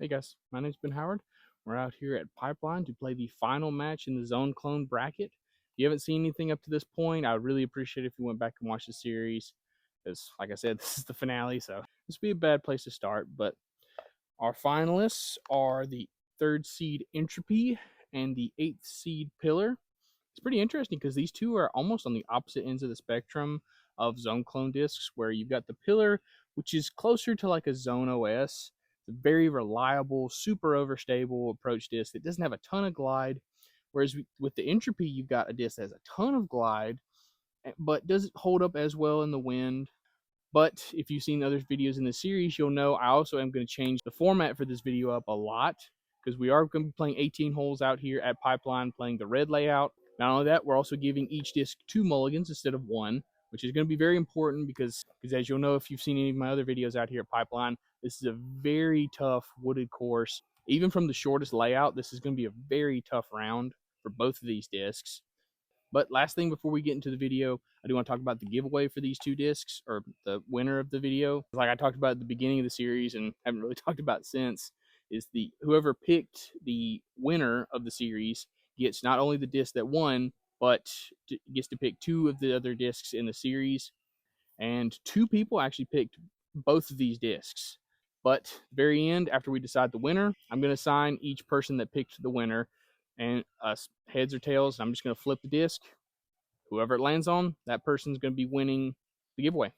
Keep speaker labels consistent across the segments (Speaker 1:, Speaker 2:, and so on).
Speaker 1: Hey guys, my name's Ben Howard. We're out here at Pipeline to play the final match in the Zone Clone bracket. If you haven't seen anything up to this point, I would really appreciate it if you went back and watched the series. Because, like I said, this is the finale, so this would be a bad place to start. But our finalists are the 3rd seed Entropy and the 8th seed Pillar. It's pretty interesting because these two are almost on the opposite ends of the spectrum of Zone Clone discs, where you've got the Pillar, which is closer to like a Zone OS. It's a very reliable, super overstable approach disc that doesn't have a ton of glide. Whereas with the Entropy, you've got a disc that has a ton of glide, but doesn't hold up as well in the wind. But if you've seen other videos in the series, you'll know I also am going to change the format for this video up a lot, because we are going to be playing 18 holes out here at Pipeline, playing the red layout. Not only that, we're also giving each disc 2 mulligans instead of 1, which is going to be very important because as you'll know if you've seen any of my other videos out here at Pipeline, this is a very tough wooded course. Even from the shortest layout, this is going to be a very tough round for both of these discs. But last thing before we get into the video, I do want to talk about the giveaway for these 2 discs, or the winner of the video. Like I talked about at the beginning of the series and haven't really talked about since, is the whoever picked the winner of the series gets not only the disc that won, but gets to pick 2 of the other discs in the series. And 2 people actually picked both of these discs. But very end, after we decide the winner, I'm going to assign each person that picked the winner and heads or tails. I'm just going to flip the disc. Whoever it lands on, that person's going to be winning the giveaway.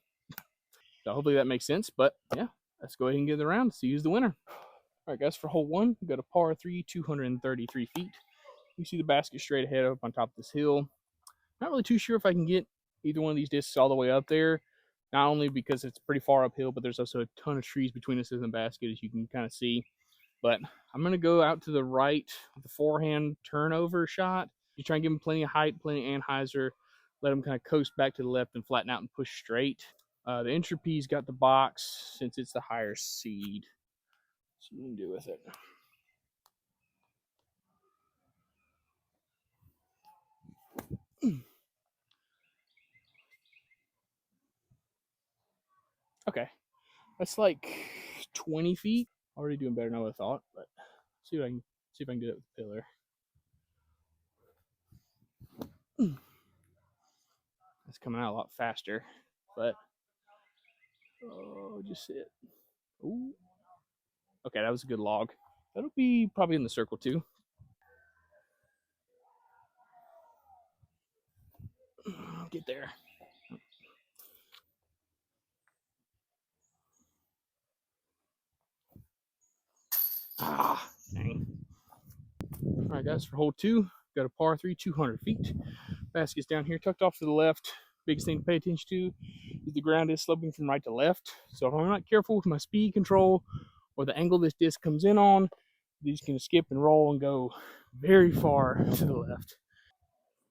Speaker 1: So hopefully that makes sense. But yeah, let's go ahead and get the round. See who's the winner. All right, guys, for hole 1, we got a par 3, 233 feet. You see the basket straight ahead up on top of this hill. Not really too sure if I can get either one of these discs all the way up there. Not only because it's pretty far uphill, but there's also a ton of trees between us and the basket, as you can kind of see. But I'm going to go out to the right with the forehand turnover shot. You try and give him plenty of height, plenty of anhyzer. Let him kind of coast back to the left and flatten out and push straight. The Entropy's got the box since it's the higher seed. So you can do with it. Okay. That's like 20 feet. Already doing better than I would have thought, but see if I can do it with the pillar. It's coming out a lot faster, but oh, just it. Ooh. Okay, that was a good log. That'll be probably in the circle too. Get there. Ah, dang. All right, guys, for hole 2, got a par 3, 200 feet. Basket's down here, tucked off to the left. Biggest thing to pay attention to is the ground is sloping from right to left. So if I'm not careful with my speed control or the angle this disc comes in on, these can skip and roll and go very far to the left.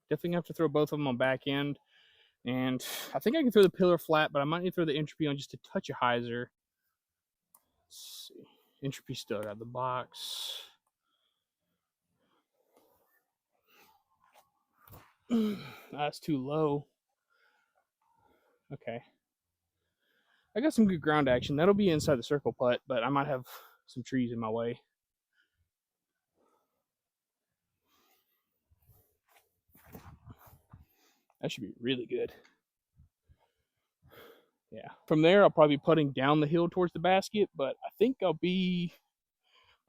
Speaker 1: Definitely have to throw both of them on back end. And I think I can throw the pillar flat, but I might need to throw the Entropy on just a touch of hyzer. Let's see. Entropy still out of the box. That's too low. Okay. I got some good ground action. That'll be inside the circle putt, but I might have some trees in my way. That should be really good. Yeah. From there, I'll probably be putting down the hill towards the basket, but I think I'll be.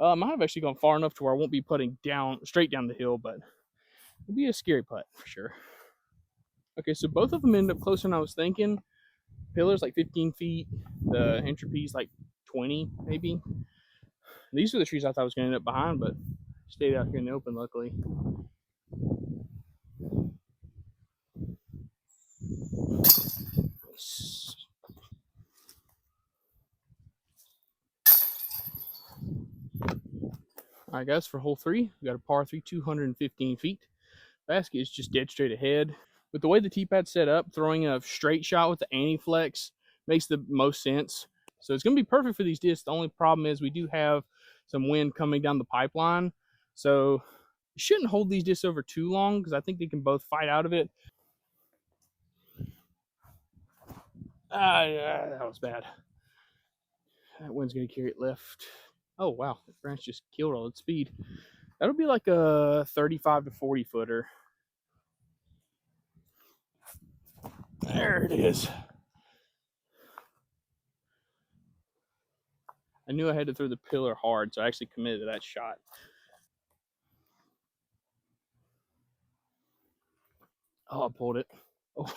Speaker 1: I might have actually gone far enough to where I won't be putting down straight down the hill, but it'll be a scary putt for sure. Okay, so both of them end up closer than I was thinking. Pillar's like 15 feet. The Entropy's like 20, maybe. These are the trees I thought I was going to end up behind, but stayed out here in the open, luckily. All right, guys, for hole 3, we got a par 3, 215 feet. Basket is just dead straight ahead. With the way the tee pad's set up, throwing a straight shot with the anti-flex makes the most sense. So it's going to be perfect for these discs. The only problem is we do have some wind coming down the pipeline. So you shouldn't hold these discs over too long because I think they can both fight out of it. Yeah, that was bad. That wind's going to carry it left. Oh wow, that branch just killed all its speed. That'll be like a 35 to 40 footer. There it is. I knew I had to throw the pillar hard, so I actually committed to that shot. Oh, I pulled it. Oh,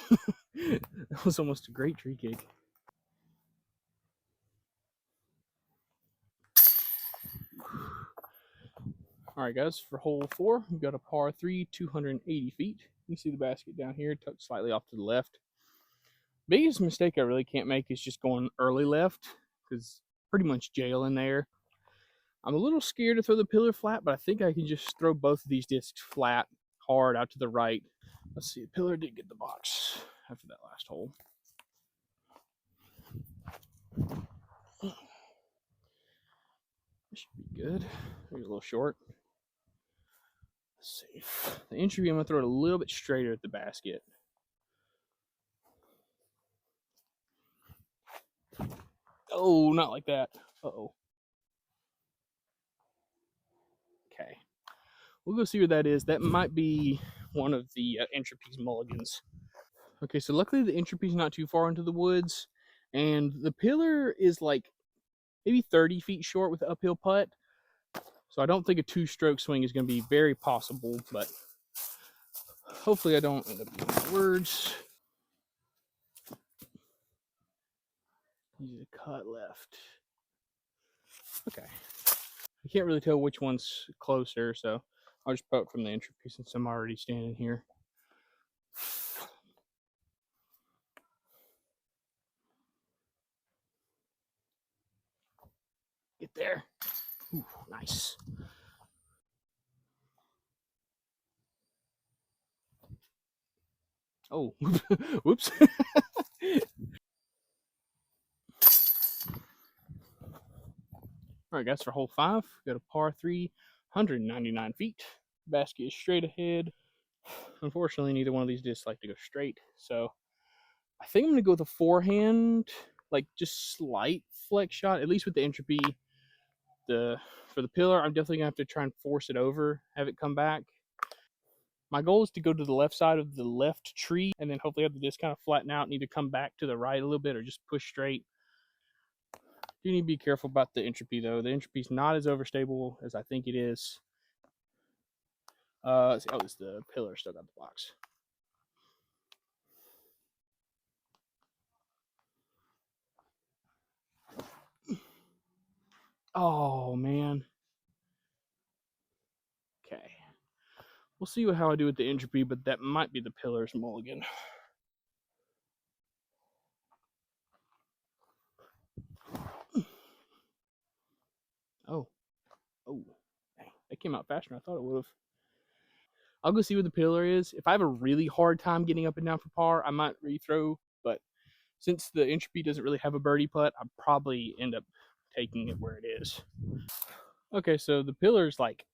Speaker 1: that was almost a great tree kick. All right, guys, for hole 4, we've got a par 3, 280 feet. You see the basket down here, tucked slightly off to the left. Biggest mistake I really can't make is just going early left, because pretty much jail in there. I'm a little scared to throw the pillar flat, but I think I can just throw both of these discs flat, hard out to the right. Let's see, the pillar did get the box after that last hole. This should be good. Maybe a little short. Let's see. The Entropy, I'm going to throw it a little bit straighter at the basket. Oh, not like that. Uh-oh. Okay. We'll go see what that is. That might be one of the Entropy's mulligans. Okay, so luckily the Entropy's not too far into the woods, and the pillar is like maybe 30 feet short with the uphill putt. So I don't think a 2-stroke swing is going to be very possible, but hopefully I don't end up using words. Use a cut left. Okay. I can't really tell which one's closer, so I'll just putt from the Entropy since I'm already standing here. Get there. Ooh, nice. Oh, whoops. All right, guys, for hole 5, we got a par 3, 199 feet. Basket is straight ahead. Unfortunately, neither one of these discs like to go straight, so I think I'm going to go with a forehand, like just slight flex shot, at least with the Entropy. For the pillar, I'm definitely going to have to try and force it over, have it come back. My goal is to go to the left side of the left tree and then hopefully have the disc kind of flatten out and either come back to the right a little bit or just push straight. You need to be careful about the Entropy, though. The Entropy is not as overstable as I think it is. Let's see. Oh, it's the pillar still got the box. Oh, man. Okay. We'll see how I do with the Entropy, but that might be the pillar's mulligan. Oh. Oh. Dang. That came out faster than I thought it would have. I'll go see what the pillar is. If I have a really hard time getting up and down for par, I might rethrow, but since the Entropy doesn't really have a birdie putt, I'll probably end up taking it where it is. Okay, so the pillar's like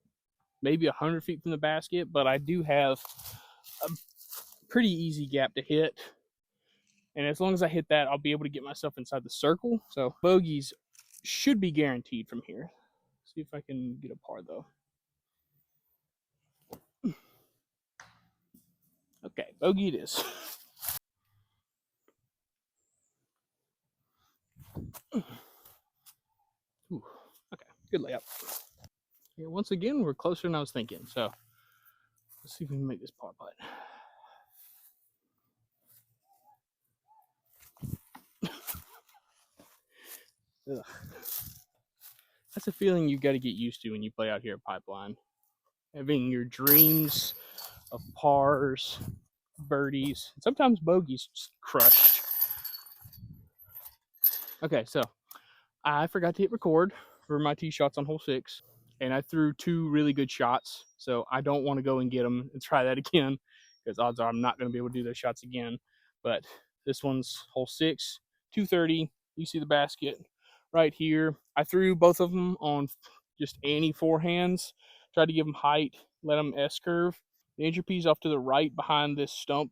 Speaker 1: maybe 100 feet from the basket, but I do have a pretty easy gap to hit. And as long as I hit that, I'll be able to get myself inside the circle. So bogeys should be guaranteed from here. See if I can get a par, though. Okay, bogey it is. Ooh, okay, good layup. Yeah, once again, we're closer than I was thinking. So let's see if we can make this par putt. Ugh. That's a feeling you got to get used to when you play out here at Pipeline. Having your dreams of pars, birdies, sometimes bogeys just crushed. Okay, so I forgot to hit record for my tee shots on hole 6, and I threw 2 really good shots. So I don't want to go and get them and try that again because odds are I'm not going to be able to do those shots again. But this one's hole 6, 230. You see the basket right here. I threw both of them on just any forehands, tried to give them height, let them S-curve. The Entropy's off to the right behind this stump,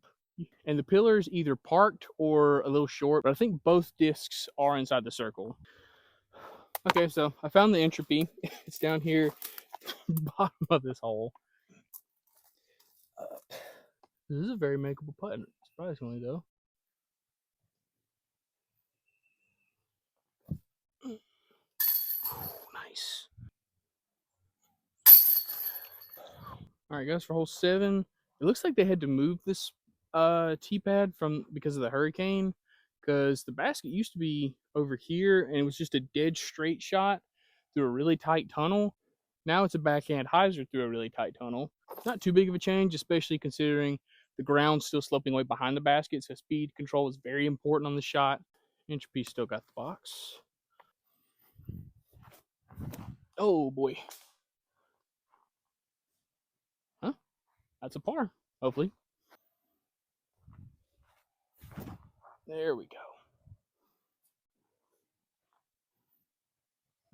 Speaker 1: and the pillar's either parked or a little short, but I think both discs are inside the circle. Okay, so I found the Entropy. It's down here, bottom of this hole. This is a very makeable putt, surprisingly though. Nice. All right, guys, for hole 7, it looks like they had to move this tee pad from because of the hurricane, because the basket used to be over here and it was just a dead straight shot through a really tight tunnel. Now it's a backhand hyzer through a really tight tunnel. Not too big of a change, especially considering the ground's still sloping way behind the basket, so speed control is very important on the shot. Entropy still got the box. Oh boy. Huh? That's a par, hopefully. There we go.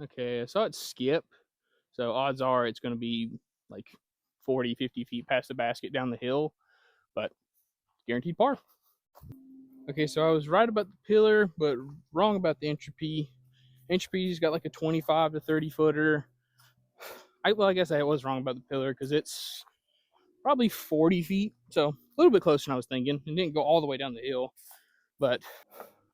Speaker 1: Okay, I saw it skip, so odds are it's going to be like 40, 50 feet past the basket down the hill, but guaranteed par. Okay, so I was right about the pillar, but wrong about the Entropy. Entropy's got like a 25 to 30 footer. I guess I was wrong about the pillar because it's probably 40 feet, so a little bit closer than I was thinking. It didn't go all the way down the hill, but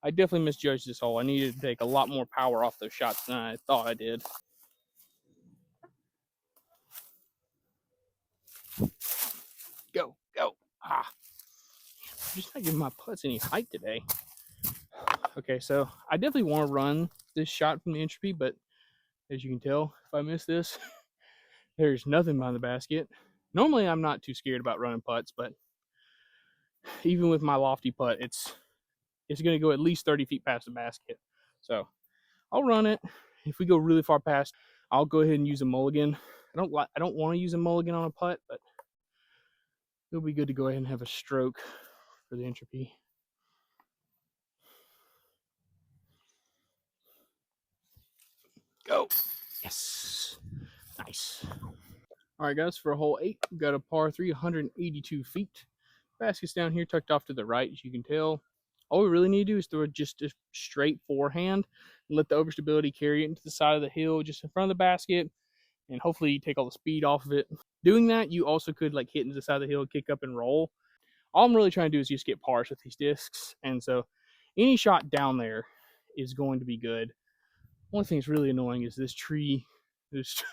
Speaker 1: I definitely misjudged this hole. I needed to take a lot more power off those shots than I thought I did. Go, go. Ah. I'm just not giving my putts any height today. Okay, so I definitely want to run this shot from the Entropy, but as you can tell, if I miss this, there's nothing behind the basket. Normally, I'm not too scared about running putts, but even with my lofty putt, it's going to go at least 30 feet past the basket. So I'll run it. If we go really far past, I'll go ahead and use a mulligan. I don't want to use a mulligan on a putt, but it'll be good to go ahead and have a stroke for the Entropy. Go. Yes. Nice. All right, guys, for hole 8, we've got a par 3, 182 feet. Basket's down here, tucked off to the right, as you can tell. All we really need to do is throw just a straight forehand and let the overstability carry it into the side of the hill just in front of the basket, and hopefully take all the speed off of it. Doing that, you also could like hit into the side of the hill, kick up and roll. All I'm really trying to do is just get pars with these discs, and so any shot down there is going to be good. Only thing that's really annoying is this tree is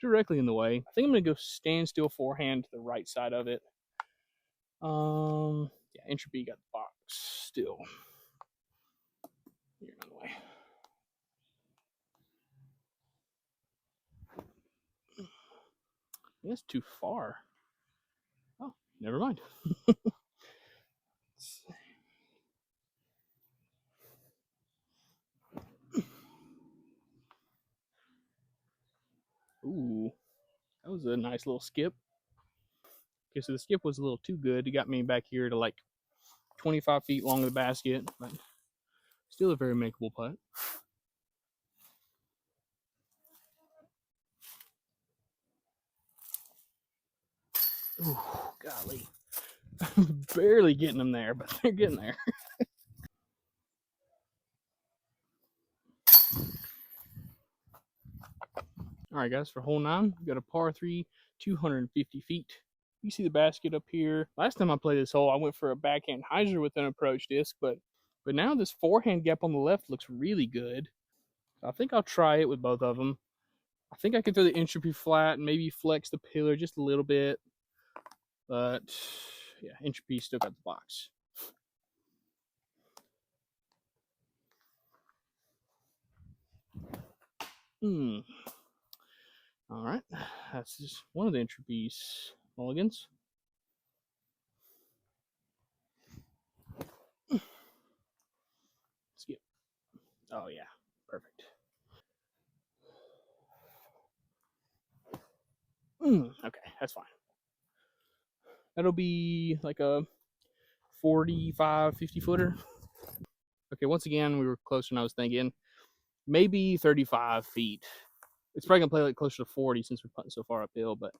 Speaker 1: directly in the way. I think I'm gonna go standstill forehand to the right side of it. Yeah, Entropy got the box still. You're in the way. That's too far. Oh, never mind. Ooh, that was a nice little skip. Okay, so the skip was a little too good. It got me back here to like 25 feet long of the basket, but still a very makeable putt. Ooh, golly. Barely getting them there, but they're getting there. All right, guys, for hole 9, we got a par 3, 250 feet. You see the basket up here. Last time I played this hole, I went for a backhand hyzer with an approach disc, but now this forehand gap on the left looks really good. I think I'll try it with both of them. I think I could throw the Entropy flat and maybe flex the pillar just a little bit. But yeah, Entropy still got the box. All right, that's just one of the Entropy's mulligans. Skip. Oh yeah, perfect. Okay, that's fine. That'll be like a 45, 50 footer. Okay, once again, we were closer than I was thinking. Maybe 35 feet. It's probably going to play like closer to 40 since we're putting so far uphill, but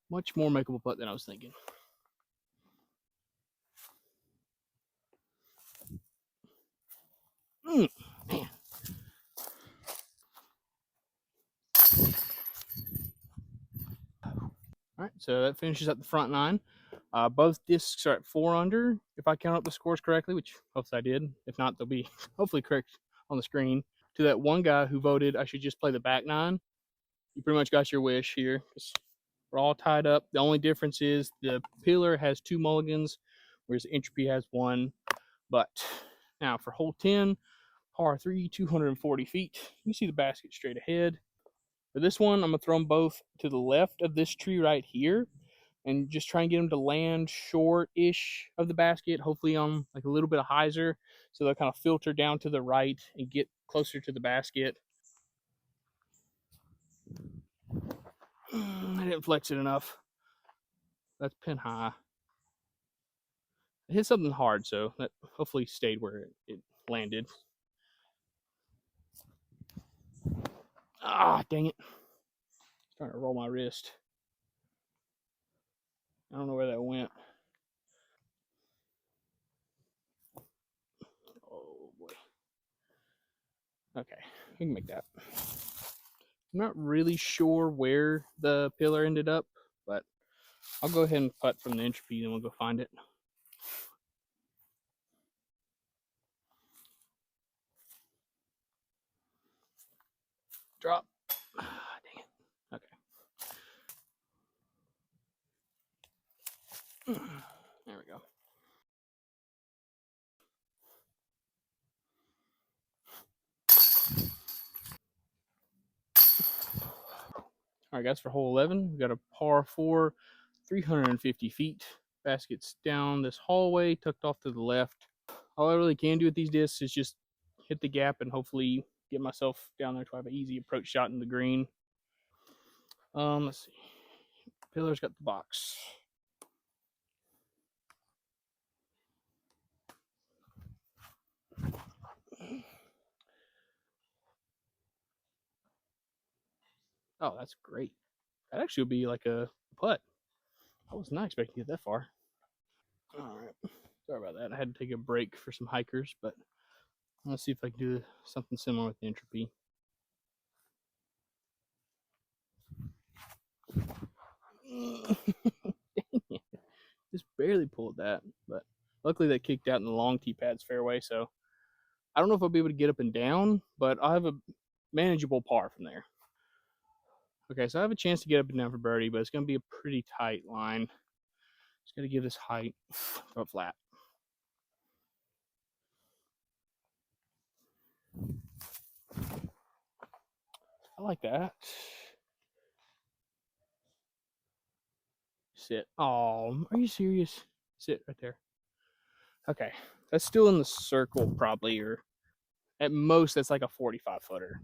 Speaker 1: much more makeable putt than I was thinking. Man. All right, so that finishes up the front 9. Both discs are at 4 under, if I count up the scores correctly, which hopefully I did. If not, they'll be hopefully correct on the screen. To that one guy who voted I should just play the back 9, you pretty much got your wish here. We're all tied up. The only difference is the pillar has 2 mulligans, whereas Entropy has 1. But now for hole 10, par 3, 240 feet. You see the basket straight ahead. For this one, I'm going to throw them both to the left of this tree right here and just try and get them to land short-ish of the basket, hopefully on like a little bit of hyzer, so they'll kind of filter down to the right and get closer to the basket. I didn't flex it enough. That's pin high. I hit something hard, so that hopefully stayed where it landed. Ah, dang it. It's trying to roll my wrist. I don't know where that went. Oh, boy. Okay, we can make that. I'm not really sure where the pillar ended up, but I'll go ahead and putt from the Entropy and we'll go find it. Drop. Ah, dang it. Okay. There we go. All right, guys, for hole 11, we've got a par 4, 350 feet. Basket's down this hallway, tucked off to the left. All I really can do with these discs is just hit the gap and hopefully get myself down there to have an easy approach shot in the green. Let's see. Pillar's got the box. Oh, that's great. That actually would be like a putt. I was not expecting to get that far. All right. Sorry about that. I had to take a break for some hikers, but let's see if I can do something similar with the Entropy. Just barely pulled that, but luckily they kicked out in the long tee pads fairway, so I don't know if I'll be able to get up and down, but I have a manageable par from there. Okay, so I have a chance to get up and down for birdie, but it's going to be a pretty tight line. Just got to give this height, throw it flat. I like that. Sit. Oh, are you serious? Sit right there. Okay, that's still in the circle probably, or at most that's like a 45 footer.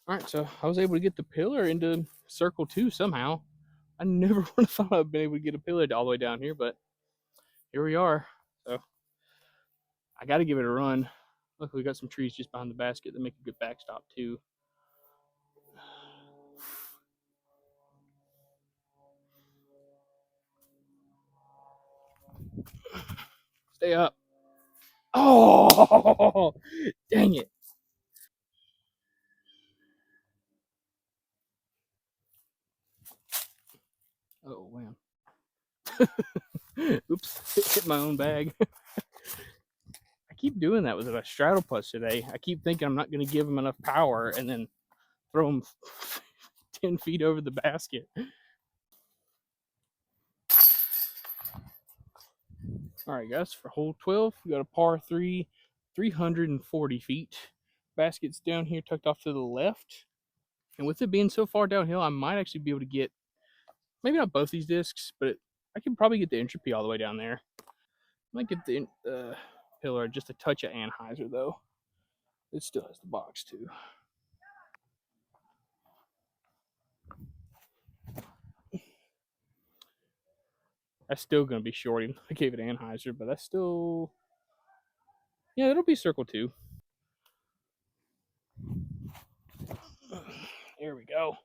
Speaker 1: All right, so I was able to get the pillar into circle 2 somehow. I never would have thought I'd been able to get a pillar all the way down here, but here we are. So I got to give it a run. Luckily, we got some trees just behind the basket that make a good backstop too. Stay up. Oh, dang it. Oh, man. Oops, hit my own bag. I keep doing that with a straddle putts today. I keep thinking I'm not going to give them enough power and then throw them 10 feet over the basket. All right, guys, for hole 12, we got a par 3, 340 feet. Basket's down here tucked off to the left. And with it being so far downhill, I might actually be able to get, maybe not both these discs, but I can probably get the Entropy all the way down there. I might get the pillar just a touch of anhyzer, though. It still has the box, too. That's still going to be short. I gave it anhyzer, but that's still, yeah, it'll be circle 2. There we go.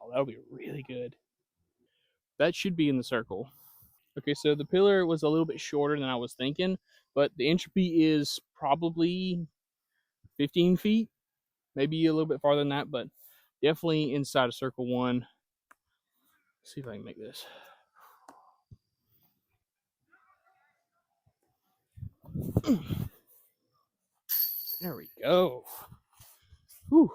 Speaker 1: Oh, that'll be really good. That should be in the circle. Okay, so the pillar was a little bit shorter than I was thinking, but the Entropy is probably 15 feet, maybe a little bit farther than that, but Definitely inside of circle one. Let's see if I can make this. There we go. Whew.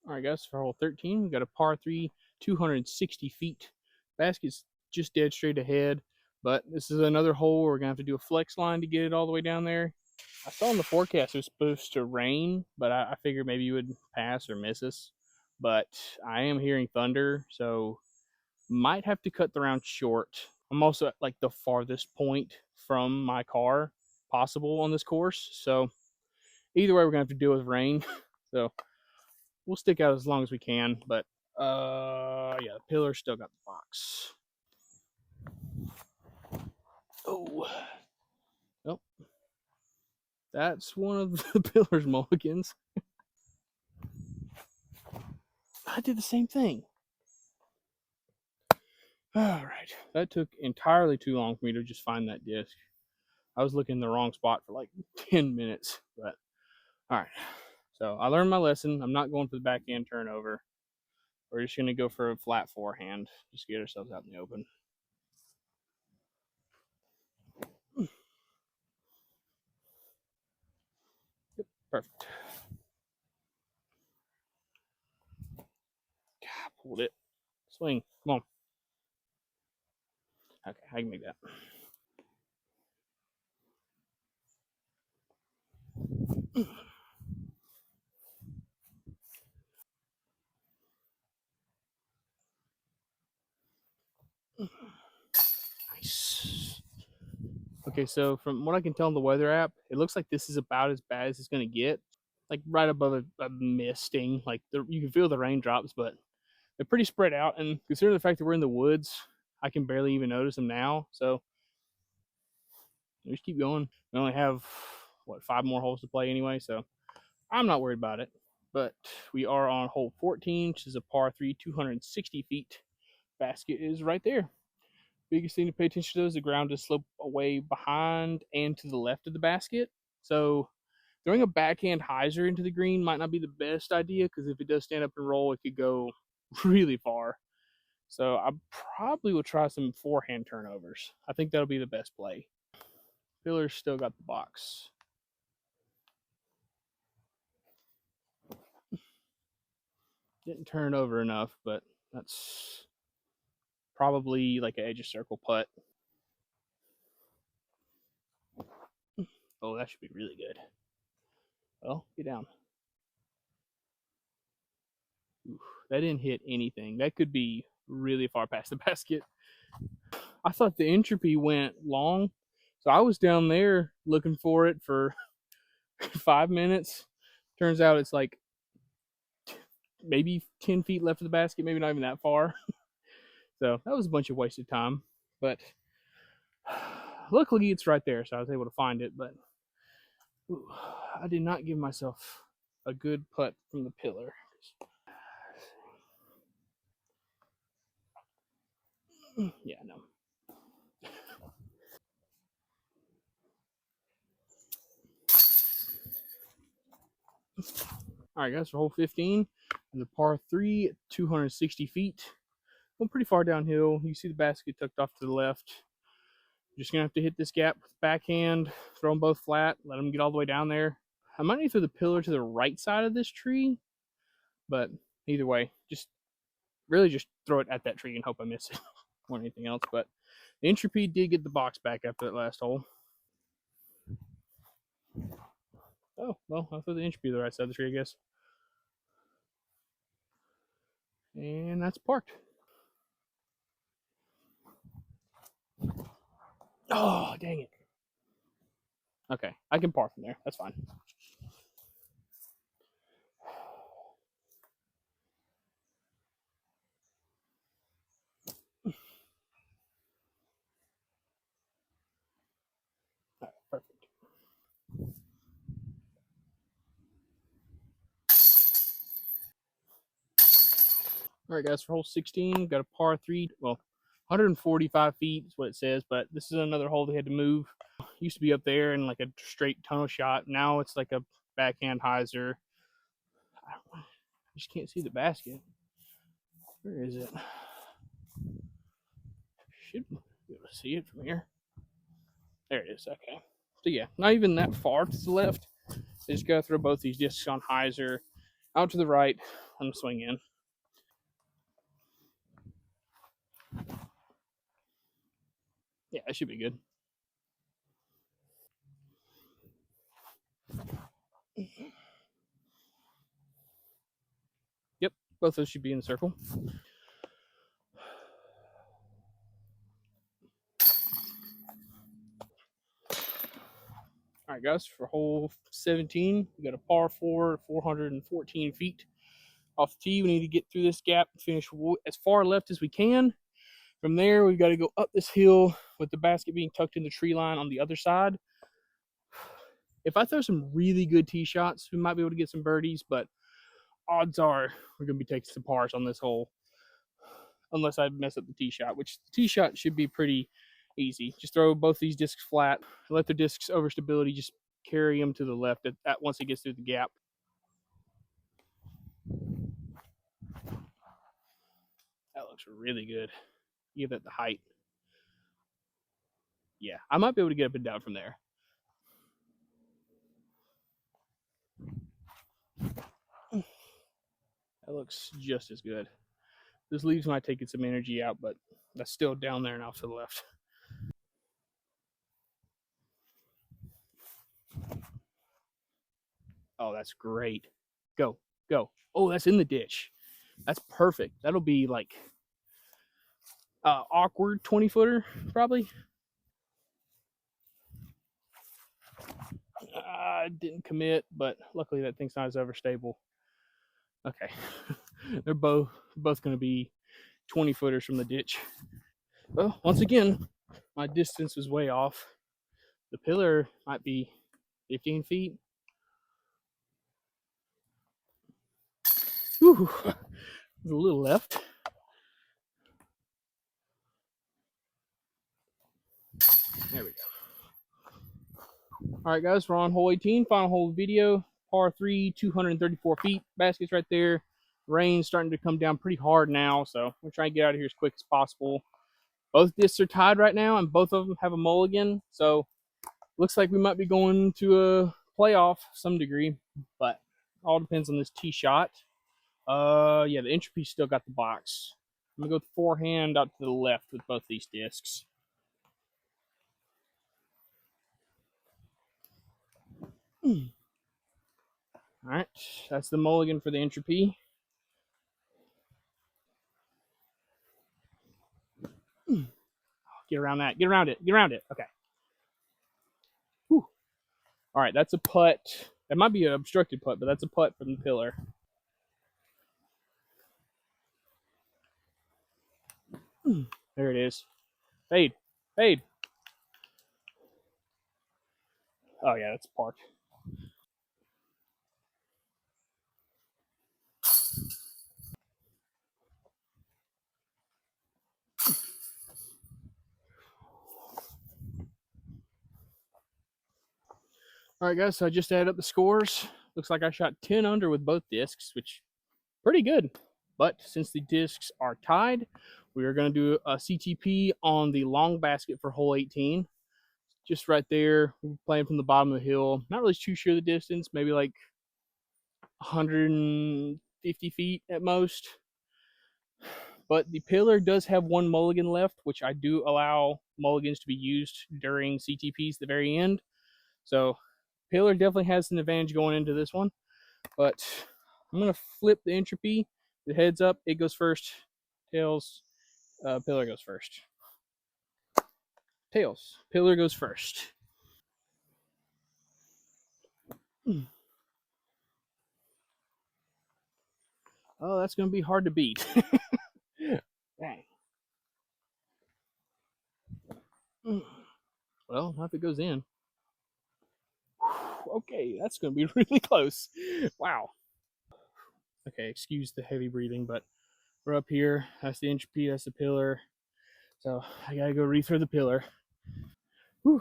Speaker 1: All right, guys, for hole 13, we got a par 3, 260 feet. Basket's just dead straight ahead, but this is another hole where we're going to have to do a flex line to get it all the way down there. I saw in the forecast it was supposed to rain, but I figured maybe you would pass or miss us. But I am hearing thunder, so might have to cut the round short. I'm also at like the farthest point from my car possible on this course, so either way, we're going to have to deal with rain. So we'll stick out as long as we can, but yeah, the pillar still got the box. Oh, well, that's one of the pillar's mulligans. I did the same thing. All right, that took entirely too long for me to just find that disc. I was looking in the wrong spot for like 10 minutes, but all right. So I learned my lesson. I'm not going for the backhand turnover. We're just going to go for a flat forehand, just to get ourselves out in the open. Yep, perfect. God, pulled it. Swing. Come on. Okay, I can make that. Nice. Okay, so from what I can tell in the weather app, it looks like this is about as bad as it's going to get. Like right above a misting. Like you can feel the raindrops, but they're pretty spread out. And considering the fact that we're in the woods, I can barely even notice them now. So we just keep going. We only have, what, 5 more holes to play anyway, so I'm not worried about it. But we are on hole 14, which is a par 3, 260 feet. Basket is right there. Biggest thing to pay attention to is the ground does slope away behind and to the left of the basket. So throwing a backhand hyzer into the green might not be the best idea, because if it does stand up and roll, it could go really far. So I probably will try some forehand turnovers. I think that'll be the best play. Pillar's still got the box. Didn't turn over enough, but that's probably like an edge of circle putt. Oh, that should be really good. Well, get down. Oof, that didn't hit anything. That could be really far past the basket. I thought the Entropy went long, so I was down there looking for it for 5 minutes. Turns out it's like maybe 10 feet left of the basket, maybe not even that far. So that was a bunch of wasted time. But luckily it's right there, so I was able to find it. But ooh, I did not give myself a good putt from the pillar. Yeah, no. All right, guys, for hole 15, the par 3, 260 feet. Going pretty far downhill. You see the basket tucked off to the left. Just gonna have to hit this gap with backhand, throw them both flat, let them get all the way down there. I might need to throw the pillar to the right side of this tree, but either way, just really just throw it at that tree and hope I miss it more than anything else. But the Entropy did get the box back after that last hole. Oh, well, I'll throw the Entropy to the right side of the tree, I guess. And that's parked. Oh, dang it. Okay, I can park from there. That's fine. All right, perfect. All right, guys, for hole 16, got a par 3. Well, 145 feet is what it says, but this is another hole they had to move. Used to be up there and like a straight tunnel shot. Now it's like a backhand hyzer. I just can't see the basket. Where is it? Should be able to see it from here. There it is. Okay. So yeah, not even that far to the left. I just gotta throw both these discs on hyzer out to the right and swing in. Yeah, it should be good. Yep, both those should be in the circle. All right, guys, for hole 17, we got a par 4, 414 feet off the tee. We need to get through this gap and finish as far left as we can. From there, we've got to go up this hill with the basket being tucked in the tree line on the other side. If I throw some really good tee shots, we might be able to get some birdies, but odds are we're going to be taking some pars on this hole unless I mess up the tee shot, which the tee shot should be pretty easy. Just throw both these discs flat, let the discs over stability just carry them to the left once it gets through the gap. That looks really good. Give that the height. Yeah, I might be able to get up and down from there. That looks just as good. This leaves might taking some energy out, but that's still down there and off to the left. Oh, that's great. Go, go. Oh, that's in the ditch. That's perfect. That'll be like awkward 20-footer, probably. I didn't commit, but luckily that thing's not as overstable. Okay. They're both going to be 20-footers from the ditch. Well, once again, my distance was way off. The pillar might be 15 feet. Whew. There's a little left. There we go. All right, guys, we're on hole 18, final hole of the video. Par 3, 234 feet. Basket's right there. Rain's starting to come down pretty hard now, so we're trying to get out of here as quick as possible. Both discs are tied right now, and both of them have a mulligan, so looks like we might be going to a playoff some degree, but all depends on this tee shot. Yeah, the Entropy still got the box. I'm gonna go with forehand out to the left with both these discs. All right, that's the mulligan for the Entropy. Get around that. Get around it. Get around it. Okay. Whew. All right, that's a putt. That might be an obstructed putt, but that's a putt from the pillar. There it is. Fade. Fade. Oh, yeah, that's parked. All right, guys, so I just added up the scores. Looks like I shot 10 under with both discs, which pretty good. But since the discs are tied, we are going to do a CTP on the long basket for hole 18. Just right there, we're playing from the bottom of the hill. Not really too sure the distance, maybe like 150 feet at most. But the pillar does have one mulligan left, which I do allow mulligans to be used during CTPs at the very end. So pillar definitely has an advantage going into this one. But I'm going to flip the Entropy. The heads up, it goes first. Tails, pillar goes first. Tails, pillar goes first. Oh, that's going to be hard to beat. Dang. Well, not if it goes in. Okay, that's going to be really close. Wow. Okay, excuse the heavy breathing, but we're up here. That's the Entropy, that's the pillar. So I gotta go rethrow the pillar. Whew.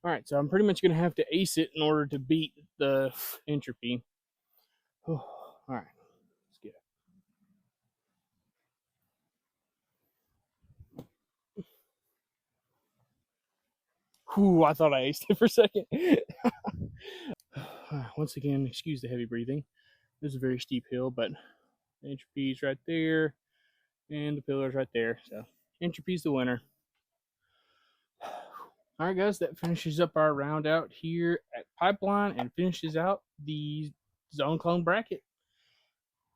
Speaker 1: All right, so I'm pretty much going to have to ace it in order to beat the Entropy. All right, let's get it. Whew, I thought I aced it for a second. Once again, excuse the heavy breathing. This is a very steep hill, but Entropy's right there, and the pillar's right there. So Entropy's the winner. All right, guys, that finishes up our round out here at Pipeline and finishes out the zone clone bracket.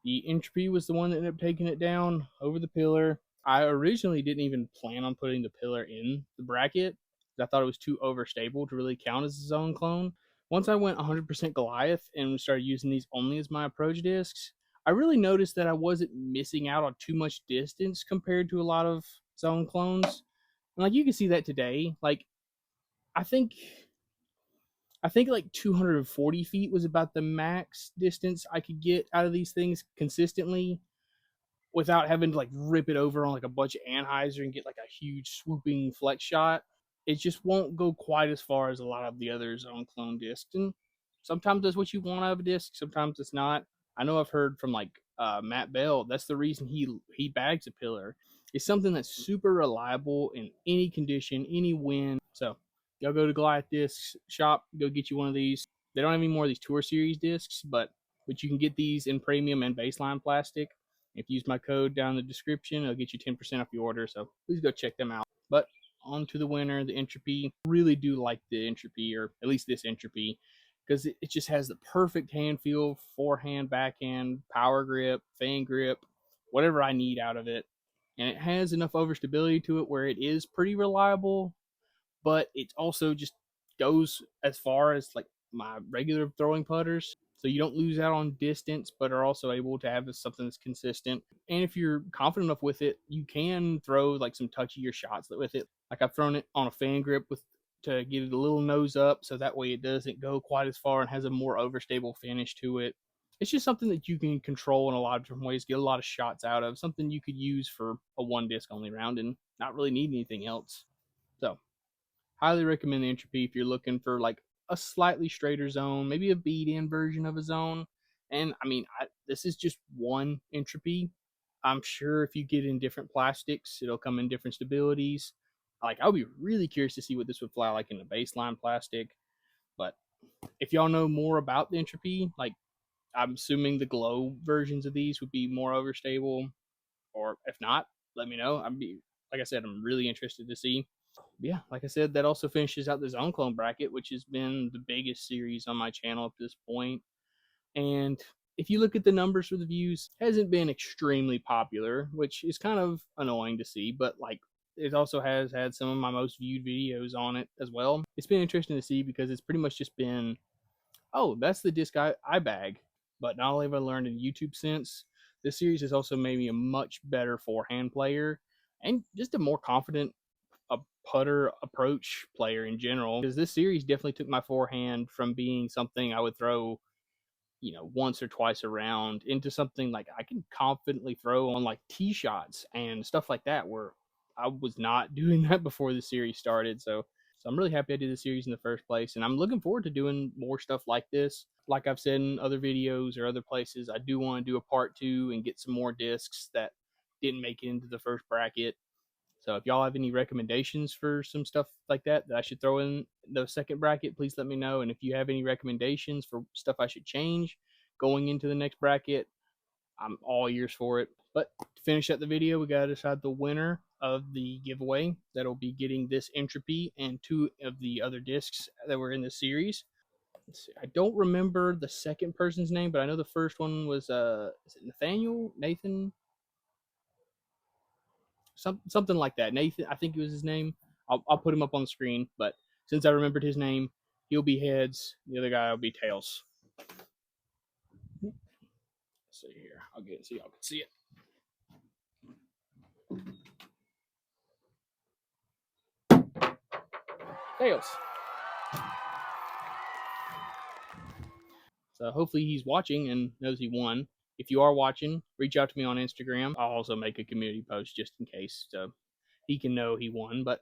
Speaker 1: The Entropy was the one that ended up taking it down over the pillar. I originally didn't even plan on putting the pillar in the bracket. I thought it was too overstable to really count as a zone clone. Once I went 100% Goliath and started using these only as my approach discs, I really noticed that I wasn't missing out on too much distance compared to a lot of zone clones. And like you can see that today, like I think I think like 240 feet was about the max distance I could get out of these things consistently without having to like rip it over on like a bunch of anhyzer and get like a huge swooping flex shot. It just won't go quite as far as a lot of the other zone clone discs. And sometimes that's what you want out of a disc, sometimes it's not. I know I've heard from like Matt Bell, that's the reason he bags a pillar. It's something that's super reliable in any condition, any wind. So y'all go to Goliath Discs shop, go get you one of these. They don't have any more of these Tour Series discs, but you can get these in premium and baseline plastic. If you use my code down in the description, it'll get you 10% off your order. So please go check them out. But on to the winner, the Entropy. I really do like the Entropy, or at least this Entropy, because it just has the perfect hand feel, forehand, backhand, power grip, fan grip, whatever I need out of it. And it has enough overstability to it where it is pretty reliable, but it also just goes as far as like my regular throwing putters. So you don't lose out on distance, but are also able to have something that's consistent. And if you're confident enough with it, you can throw like some touchier shots with it. Like I've thrown it on a fan grip with to get it a little nose up, so that way it doesn't go quite as far and has a more overstable finish to it. It's just something that you can control in a lot of different ways, get a lot of shots out of, something you could use for a one disc only round and not really need anything else. So highly recommend the Entropy if you're looking for like a slightly straighter zone, maybe a beat in version of a zone. And I mean, this is just one Entropy. I'm sure if you get in different plastics, it'll come in different stabilities. Like, I'll be really curious to see what this would fly like in a baseline plastic. But if y'all know more about the Entropy, like, I'm assuming the glow versions of these would be more overstable. Or if not, let me know. Like I said, I'm really interested to see. Yeah, like I said, that also finishes out the Zone Clone bracket, which has been the biggest series on my channel at this point. And if you look at the numbers for the views, it hasn't been extremely popular, which is kind of annoying to see, but like it also has had some of my most viewed videos on it as well. It's been interesting to see because it's pretty much just been, oh, that's the disc I bag. But not only have I learned in YouTube since, this series has also made me a much better forehand player and just a more confident a putter approach player in general, because this series definitely took my forehand from being something I would throw, once or twice around into something like I can confidently throw on like tee shots and stuff like that, where I was not doing that before the series started. So I'm really happy I did the series in the first place, and I'm looking forward to doing more stuff like this. Like I've said in other videos or other places, I do want to do a part two and get some more discs that didn't make it into the first bracket. So if y'all have any recommendations for some stuff like that I should throw in the second bracket, please let me know. And if you have any recommendations for stuff I should change going into the next bracket, I'm all ears for it. But to finish up the video, we got to decide the winner of the giveaway that'll be getting this Entropy and two of the other discs that were in the series. Let's see. I don't remember the second person's name, but I know the first one was is it Nathaniel? Nathan? Something like that. Nathan, I think it was his name. I'll put him up on the screen, but since I remembered his name, he'll be heads. The other guy will be tails. Let's see here. I'll get it so y'all can see it. Tails. So hopefully he's watching and knows he won. If you are watching, reach out to me on Instagram. I'll also make a community post just in case, so he can know he won. But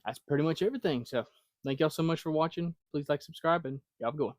Speaker 1: that's pretty much everything. So Thank y'all so much for watching. Please like, subscribe, and y'all have a good one.